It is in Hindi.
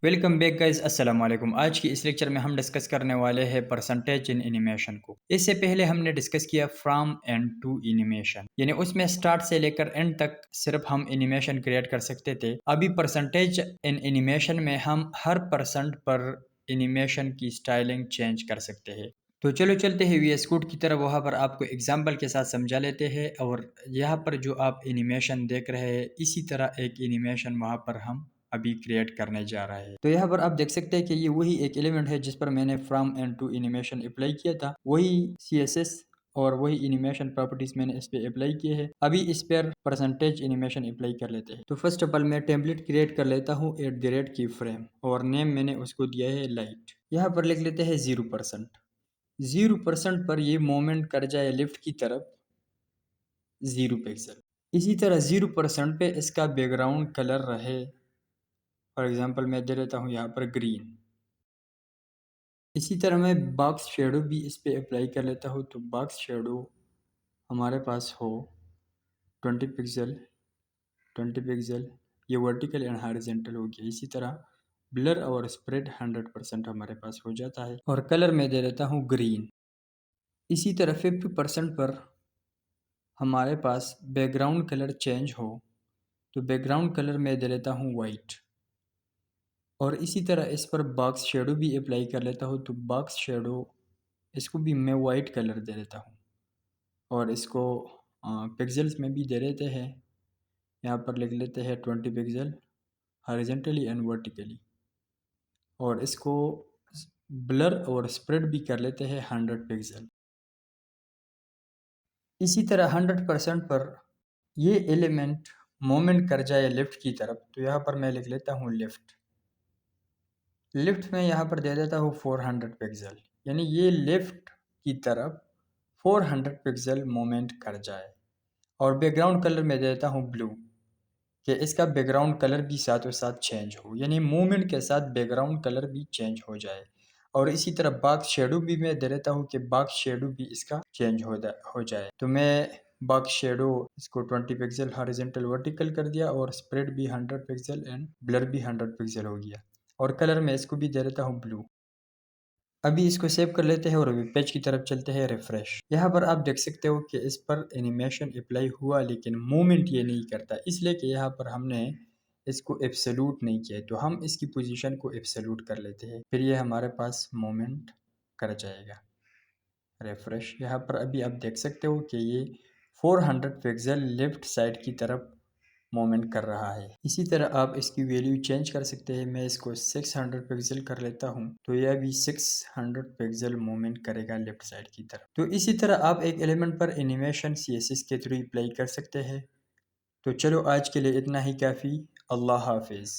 वेलकम बैक गाइस, अस्सलाम वालेकुम। आज की इस लेक्चर में हम डिस्कस करने वाले हैं परसेंटेज इन एनिमेशन को। इससे पहले हमने डिस्कस किया फ्रॉम एंड टू एनिमेशन, यानी उसमें स्टार्ट से लेकर एंड तक सिर्फ हम एनिमेशन क्रिएट कर सकते थे। अभी परसेंटेज इन एनिमेशन में हम हर परसेंट पर एनिमेशन की स्टाइलिंग चेंज कर सकते हैं। तो चलो चलते हैं वीएस कोड की तरफ, वहाँ पर आपको एग्जाम्पल के साथ समझा लेते हैं। और यहाँ पर जो आप एनिमेशन देख रहे हैं, इसी तरह एक एनिमेशन वहाँ पर हम अभी क्रिएट करने जा रहा है। तो यहाँ पर आप देख सकते हैं कि ये वही एक एलिमेंट है जिस पर मैंने from end to animation apply किया था। वही CSS और वही एनिमेशन प्रॉपर्टीज मैंने इस पे अप्लाई किए हैं। अभी इस पर परसेंटेज एनिमेशन अप्लाई कर लेते हैं। तो फर्स्ट ऑफ ऑल मैं टेम्पलेट क्रिएट कर लेता हूँ @ की फ्रेम, और नेम मैंने उसको दिया है लाइट। यहाँ पर लिख लेते हैं 0%। 0% पर ये मोमेंट कर जाए लेफ्ट की तरफ 0 पिक्सल। इसी तरह 0% पे इसका बैकग्राउंड कलर रहे, फॉर एग्जांपल मैं दे देता हूँ यहाँ पर ग्रीन। इसी तरह मैं बॉक्स शेडो भी इस पे अप्लाई कर लेता हूँ। तो बॉक्स शेडो हमारे पास हो 20 पिक्सल, 20 पिक्सल, ये वर्टिकल एंड हॉरिजॉन्टल हो गया। इसी तरह ब्लर और स्प्रेड 100% हमारे पास हो जाता है, और कलर मैं दे देता हूँ ग्रीन। इसी तरह 50% पर हमारे पास बैकग्राउंड कलर चेंज हो, तो बैकग्राउंड कलर मैं दे देता हूँ वाइट। और इसी तरह इस पर बॉक्स शेडो भी अप्लाई कर लेता हूँ। तो बॉक्स शेडो इसको भी मैं वाइट कलर दे देता हूँ, और इसको पिक्सल्स में भी दे देते हैं। यहाँ पर लिख लेते हैं 20 पिक्सल हॉरिजॉन्टली एंड वर्टिकली, और इसको ब्लर और स्प्रेड भी कर लेते हैं 100 पिक्सल। इसी तरह 100% पर ये एलिमेंट मोमेंट कर जाए लेफ्ट की तरफ, तो यहाँ पर मैं लिख लेता हूँ लेफ्ट। लेफ्ट में यहाँ पर दे देता हूँ 400 पिक्सल, यानी ये लेफ्ट की तरफ 400 पिक्सल मोमेंट कर जाए। और बैकग्राउंड कलर में देता हूँ ब्लू, कि इसका बैकग्राउंड कलर भी साथों साथ चेंज हो, यानी मूवमेंट के साथ बैकग्राउंड कलर भी चेंज हो जाए। और इसी तरह बॉक्स शेडो भी मैं दे देता हूँ कि बॉक्स शेडो भी इसका चेंज हो जाए। तो मैं बॉक्स शेडो इसको 20 पिक्सल हॉरिजॉन्टल वर्टिकल कर दिया, और स्प्रेड भी 100 पिक्सल एंड ब्लर भी 100 पिक्सल हो गया। और कलर में इसको भी दे देता हूँ ब्लू। अभी इसको सेव कर लेते हैं और अभी पेज की तरफ चलते हैं। रिफ्रेश। यहाँ पर आप देख सकते हो कि इस पर एनिमेशन अप्लाई हुआ, लेकिन मूवमेंट ये नहीं करता, इसलिए कि यहाँ पर हमने इसको एब्सोल्यूट नहीं किया। तो हम इसकी पोजीशन को एब्सोल्यूट कर लेते हैं, फिर ये हमारे पास मूवमेंट कर जाएगा। रिफ्रेश। यहाँ पर अभी आप देख सकते हो कि ये 400 पिक्सल लेफ्ट साइड की तरफ मोमेंट कर रहा है। इसी तरह आप इसकी वैल्यू चेंज कर सकते हैं। मैं इसको 600 पिक्सल कर लेता हूँ, तो यह भी 600 पिक्सल मूवमेंट करेगा लेफ्ट साइड की तरफ। तो इसी तरह आप एक एलिमेंट पर एनिमेशन CSS के थ्रू अप्लाई कर सकते हैं। तो चलो आज के लिए इतना ही काफ़ी। अल्लाह हाफिज़।